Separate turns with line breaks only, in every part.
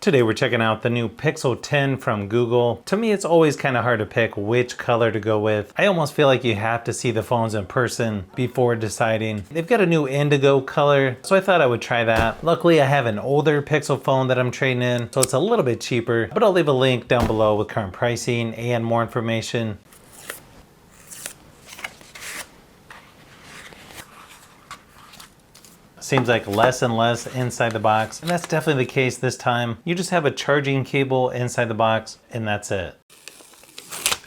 Today we're checking out the new Pixel 10 from Google. To me, it's always kind of hard to pick which color to go with. I almost feel like you have to see the phones in person before deciding. They've got a new indigo color, so I thought I would try that. Luckily, I have an older Pixel phone that I'm trading in, so it's a little bit cheaper, but I'll leave a link down below with current pricing and more information. Seems like less and less inside the box, and that's definitely the case this time. You just have a charging cable inside the box, and that's it.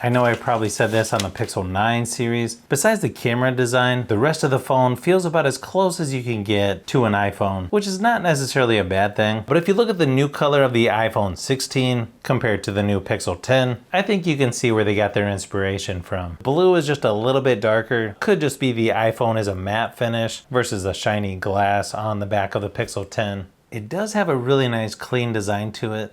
I know I probably said this on the Pixel 9 series. Besides the camera design, the rest of the phone feels about as close as you can get to an iPhone, which is not necessarily a bad thing. But if you look at the new color of the iPhone 16 compared to the new Pixel 10, I think you can see where they got their inspiration from. Blue is just a little bit darker. Could just be the iPhone is a matte finish versus a shiny glass on the back of the Pixel 10. It does have a really nice clean design to it.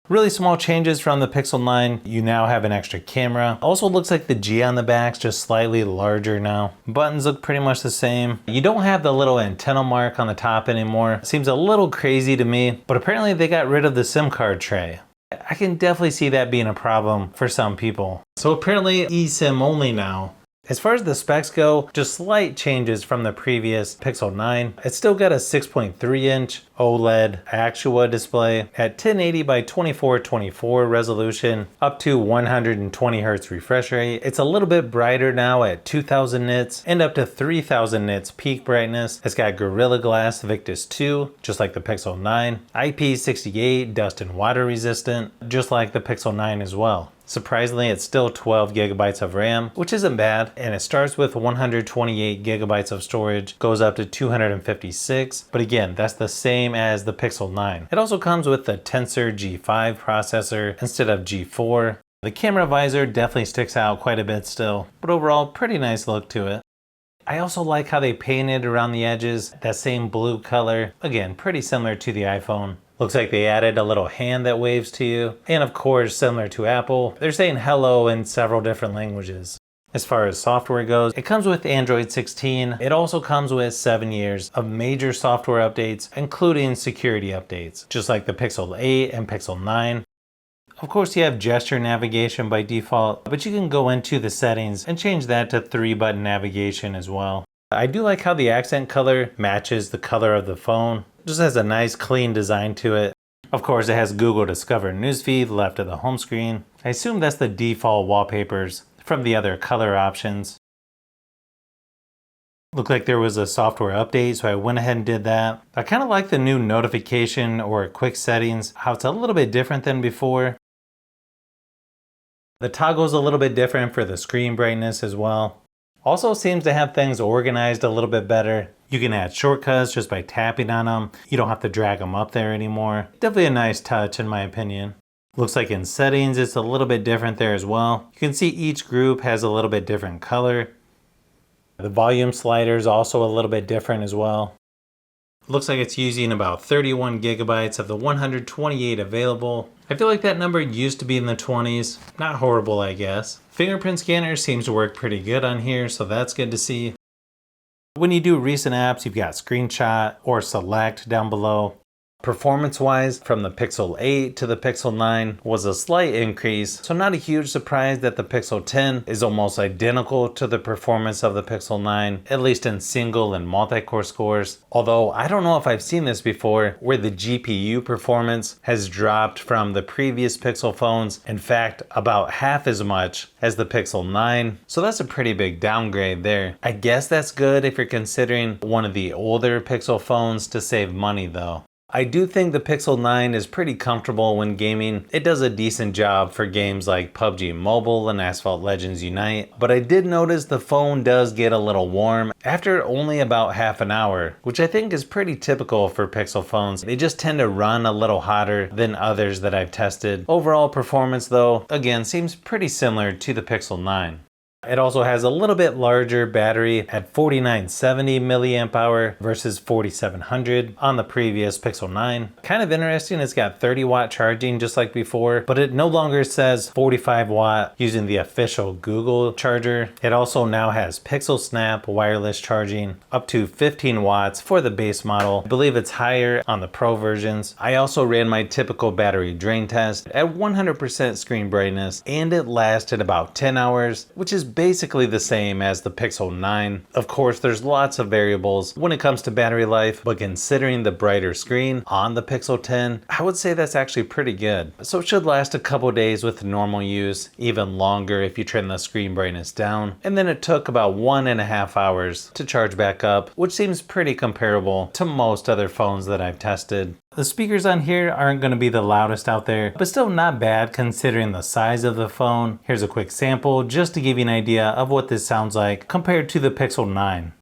Really small changes from the Pixel 9. You now have an extra camera. Also looks like the G on the back's just slightly larger now. Buttons look pretty much the same. You don't have the little antenna mark on the top anymore. Seems a little crazy to me, but apparently they got rid of the SIM card tray. I can definitely see that being a problem for some people. So apparently eSIM only now. As far as the specs go, just slight changes from the previous Pixel 9. It's still got a 6.3 inch OLED Actua display at 1080 by 2424 resolution, up to 120 Hz refresh rate. It's a little bit brighter now at 2000 nits and up to 3000 nits peak brightness. It's got Gorilla Glass Victus 2, just like the Pixel 9. IP68 dust and water resistant, just like the Pixel 9 as well. Surprisingly, it's still 12 gigabytes of RAM, which isn't bad, and it starts with 128 gigabytes of storage, goes up to 256, but again, that's the same as the Pixel 9. It also comes with the Tensor G5 processor instead of G4. The camera visor definitely sticks out quite a bit still, but overall, pretty nice look to it. I also like how they painted around the edges, that same blue color, again, pretty similar to the iPhone. Looks like they added a little hand that waves to you. And of course, similar to Apple, they're saying hello in several different languages. As far as software goes, it comes with Android 16. It also comes with 7 years of major software updates, including security updates, just like the Pixel 8 and Pixel 9. Of course, you have gesture navigation by default, but you can go into the settings and change that to 3-button navigation as well. I do like how the accent color matches the color of the phone. Just has a nice clean design to it. Of course, it has Google Discover newsfeed left of the home screen. I assume that's the default wallpapers from the other color options. Looked like there was a software update, so I went ahead and did that. I kind of like the new notification or quick settings, how it's a little bit different than before. The toggle's a little bit different for the screen brightness as well. Also seems to have things organized a little bit better. You can add shortcuts just by tapping on them. You don't have to drag them up there anymore. Definitely a nice touch in my opinion. Looks like in settings it's a little bit different there as well. You can see each group has a little bit different color. The volume slider is also a little bit different as well. Looks like it's using about 31 gigabytes of the 128 available. I feel like that number used to be in the 20s. Not horrible, I guess. Fingerprint scanner seems to work pretty good on here, so that's good to see. When you do recent apps, you've got screenshot or select down below. Performance-wise, from the Pixel 8 to the Pixel 9 was a slight increase, so not a huge surprise that the Pixel 10 is almost identical to the performance of the Pixel 9, at least in single and multi-core scores. Although, I don't know if I've seen this before, where the GPU performance has dropped from the previous Pixel phones, in fact, about half as much as the Pixel 9. So that's a pretty big downgrade there. I guess that's good if you're considering one of the older Pixel phones to save money though. I do think the Pixel 9 is pretty comfortable when gaming. It does a decent job for games like PUBG Mobile and Asphalt Legends Unite, but I did notice the phone does get a little warm after only about half an hour, which I think is pretty typical for Pixel phones. They just tend to run a little hotter than others that I've tested. Overall performance though, again, seems pretty similar to the Pixel 9. It also has a little bit larger battery at 4970 milliamp hour versus 4700 on the previous Pixel 9. Kind of interesting, it's got 30 watt charging just like before, but it no longer says 45 watt using the official Google charger. It also now has Pixel Snap wireless charging up to 15 watts for the base model. I believe it's higher on the Pro versions. I also ran my typical battery drain test at 100% screen brightness, and it lasted about 10 hours, which is basically the same as the Pixel 9. Of course, there's lots of variables when it comes to battery life, but considering the brighter screen on the Pixel 10, I would say that's actually pretty good. So it should last a couple days with normal use, even longer if you turn the screen brightness down. And then it took about 1.5 hours to charge back up, which seems pretty comparable to most other phones that I've tested. The speakers on here aren't going to be the loudest out there, but still not bad considering the size of the phone. Here's a quick sample just to give you an idea of what this sounds like compared to the Pixel 9.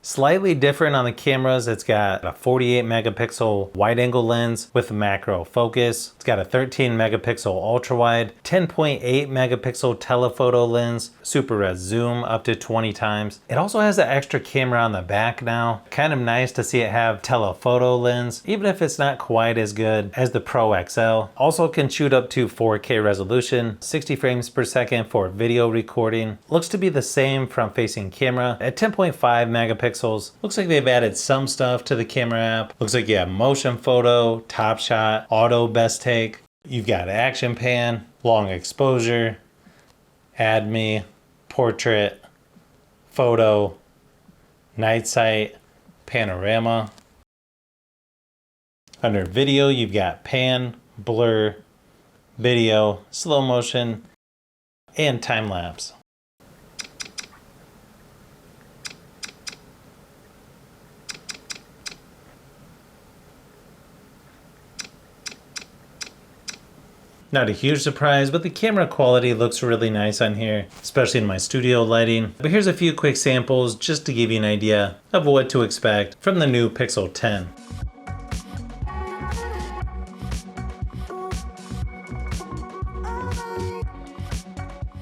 Slightly different on the cameras. It's got a 48 megapixel wide angle lens with macro focus. It's got a 13 megapixel ultra wide, 10.8 megapixel telephoto lens, super res zoom up to 20 times. It also has an extra camera on the back now. Kind of nice to see it have telephoto lens, even if it's not quite as good as the Pro XL. Also can shoot up to 4K resolution, 60 frames per second for video recording. Looks to be the same front facing camera at 10.5 megapixels. Looks like they've added some stuff to the camera app. Looks like you have motion photo, top shot, auto best take. You've got action pan, long exposure, add me, portrait, photo, night sight, panorama. Under video, you've got pan, blur, video, slow motion, and time lapse. Not a huge surprise, but the camera quality looks really nice on here, especially in my studio lighting. But here's a few quick samples just to give you an idea of what to expect from the new Pixel 10.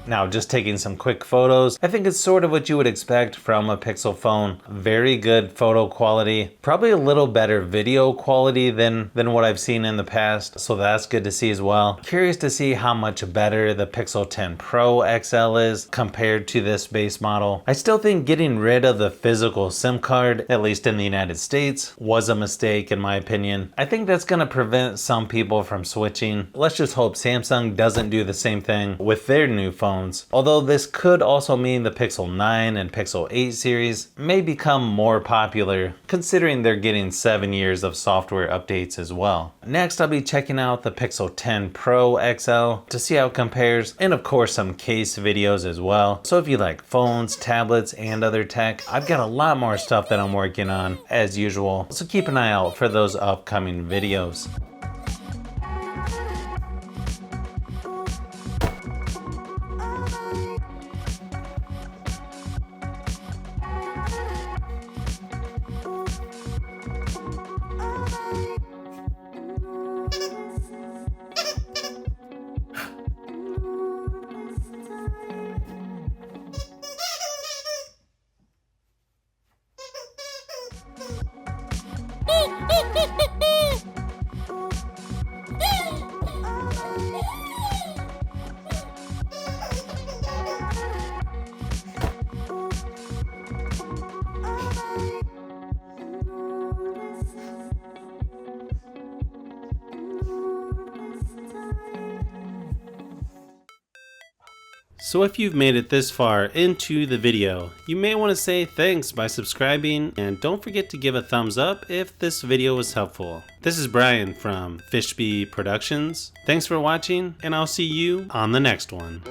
Now, just taking some quick photos. I think it's sort of what you would expect from a Pixel phone. Very good photo quality. Probably a little better video quality than what I've seen in the past, so that's good to see as well. Curious to see how much better the Pixel 10 Pro XL is compared to this base model. I still think getting rid of the physical SIM card, at least in the United States, was a mistake in my opinion. I think that's gonna prevent some people from switching. Let's just hope Samsung doesn't do the same thing with their new phone. Although this could also mean the Pixel 9 and Pixel 8 series may become more popular, considering they're getting 7 years of software updates as well. Next, I'll be checking out the Pixel 10 Pro XL to see how it compares, and of course some case videos as well. So if you like phones, tablets, and other tech, I've got a lot more stuff that I'm working on as usual, so keep an eye out for those upcoming videos.
So if you've made it this far into the video, you may want to say thanks by subscribing, and don't forget to give a thumbs up if this video was helpful. This is Brian from Fishbee Productions. Thanks for watching, and I'll see you on the next one.